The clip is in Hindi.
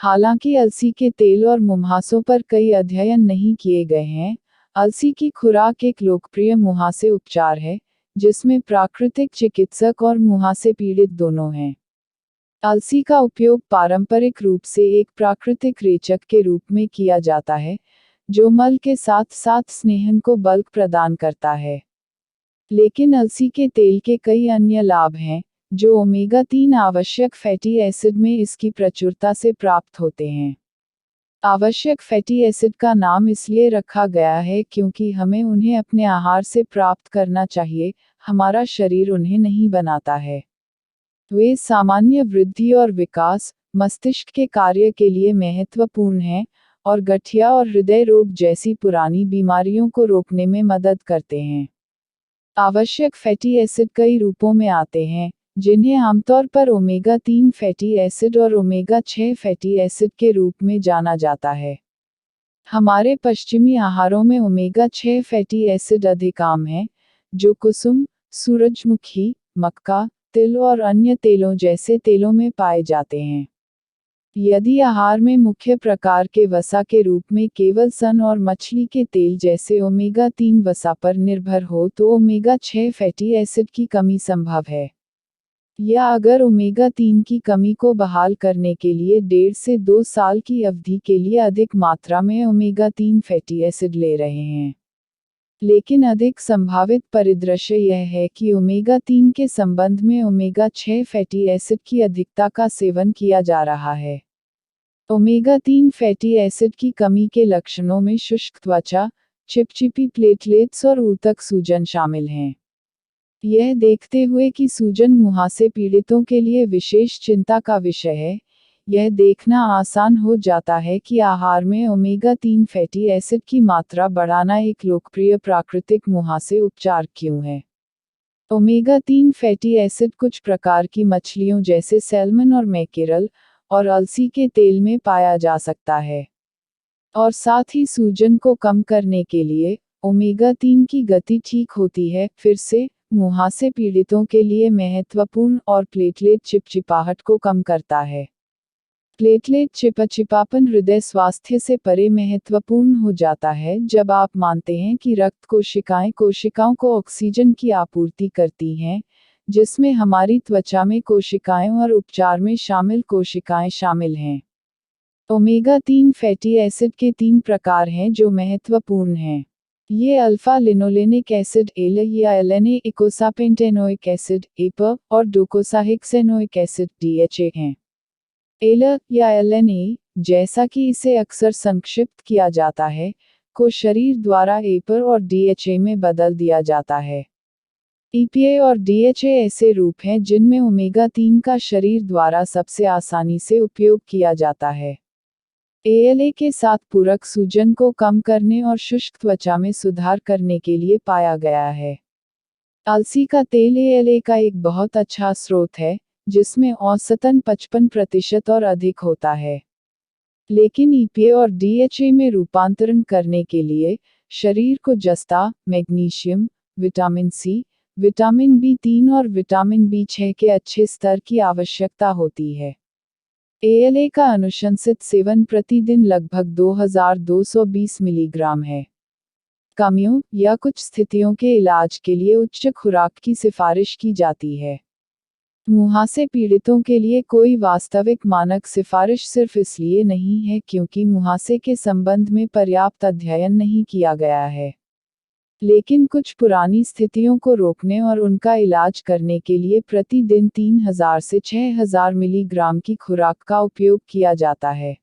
हालांकि अलसी के तेल और मुहासों पर कई अध्ययन नहीं किए गए हैं, अलसी की खुराक एक लोकप्रिय मुहासे उपचार है, जिसमें प्राकृतिक चिकित्सक और मुहासे पीड़ित दोनों हैं। अलसी का उपयोग पारंपरिक रूप से एक प्राकृतिक रेचक के रूप में किया जाता है, जो मल के साथ साथ स्नेहन को बल्क प्रदान करता है। लेकिन अलसी के तेल के कई अन्य लाभ हैं, जो ओमेगा 3 आवश्यक फैटी एसिड में इसकी प्रचुरता से प्राप्त होते हैं। आवश्यक फैटी एसिड का नाम इसलिए रखा गया है क्योंकि हमें उन्हें अपने आहार से प्राप्त करना चाहिए, हमारा शरीर उन्हें नहीं बनाता है। वे सामान्य वृद्धि और विकास, मस्तिष्क के कार्य के लिए महत्वपूर्ण हैं, और गठिया और हृदय रोग जैसी पुरानी बीमारियों को रोकने में मदद करते हैं। आवश्यक फैटी एसिड कई रूपों में आते हैं, जिन्हें आमतौर पर ओमेगा 3 फैटी एसिड और ओमेगा 6 फैटी एसिड के रूप में जाना जाता है। हमारे पश्चिमी आहारों में ओमेगा 6 फैटी एसिड अधिक आम हैं, जो कुसुम, सूरजमुखी, मक्का, तिल और अन्य तेलों जैसे तेलों में पाए जाते हैं। यदि आहार में मुख्य प्रकार के वसा के रूप में केवल सन और मछली के तेल जैसे ओमेगा 3 वसा पर निर्भर हो तो ओमेगा 6 फैटी एसिड की कमी संभव है। या अगर ओमेगा 3 की कमी को बहाल करने के लिए 1.5 से 2 साल की अवधि के लिए अधिक मात्रा में ओमेगा 3 फैटी एसिड ले रहे हैं। लेकिन अधिक संभावित परिदृश्य यह है कि ओमेगा 3 के संबंध में ओमेगा 6 फैटी एसिड की अधिकता का सेवन किया जा रहा है। ओमेगा 3 फैटी एसिड की कमी के लक्षणों में शुष्क त्वचा, चिपचिपी प्लेटलेट्स और ऊतक सूजन शामिल हैं। यह देखते हुए कि सूजन मुहासे पीड़ितों के लिए विशेष चिंता का विषय है, यह देखना आसान हो जाता है कि आहार में ओमेगा 3 फैटी एसिड की मात्रा बढ़ाना एक लोकप्रिय प्राकृतिक मुहासे उपचार क्यों है। ओमेगा 3 फैटी एसिड कुछ प्रकार की मछलियों जैसे सैल्मन और मैकेरल और अलसी के तेल में पाया जा सकता है। और साथ ही सूजन को कम करने के लिए ओमेगा 3 की गति ठीक होती है, फिर से मुहासे पीड़ितों के लिए महत्वपूर्ण, और प्लेटलेट चिपचिपाहट को कम करता है। प्लेटलेट चिपचिपापन हृदय स्वास्थ्य से परे महत्वपूर्ण हो जाता है जब आप मानते हैं कि रक्त कोशिकाओं को ऑक्सीजन की आपूर्ति करती हैं, जिसमें हमारी त्वचा में कोशिकाएं और उपचार में शामिल कोशिकाएं शामिल हैं। ओमेगा 3 फैटी एसिड के 3 प्रकार हैं जो महत्वपूर्ण हैं। ये अल्फा लिनोलेनिक एसिड एल या एलएनए, इकोसापेंटेनोइक एसिड एप और डोकोसाहेक्सेनोइक एसिड डीएचए हैं। एल या एलएनए, जैसा कि इसे अक्सर संक्षिप्त किया जाता है, को शरीर द्वारा एपर और डीएचए में बदल दिया जाता है। ईपीए और डीएचए ऐसे रूप हैं जिनमें ओमेगा 3 का शरीर द्वारा सबसे आसानी से उपयोग किया जाता है। एएलए के साथ पूरक सूजन को कम करने और शुष्क त्वचा में सुधार करने के लिए पाया गया है। अलसी का तेल एएलए का एक बहुत अच्छा स्रोत है, जिसमें औसतन 55% और अधिक होता है। लेकिन ईपीए और डीएचए में रूपांतरण करने के लिए शरीर को जस्ता, मैग्नीशियम, विटामिन सी, विटामिन बी3 और विटामिन बी6 के अच्छे स्तर की आवश्यकता होती है। एएलए का अनुशंसित सेवन प्रतिदिन लगभग 2220 मिलीग्राम है। कमियों या कुछ स्थितियों के इलाज के लिए उच्च खुराक की सिफारिश की जाती है। मुहासे पीड़ितों के लिए कोई वास्तविक मानक सिफारिश सिर्फ इसलिए नहीं है क्योंकि मुहासे के संबंध में पर्याप्त अध्ययन नहीं किया गया है। लेकिन कुछ पुरानी स्थितियों को रोकने और उनका इलाज करने के लिए प्रतिदिन 3000 से 6000 मिलीग्राम की खुराक का उपयोग किया जाता है।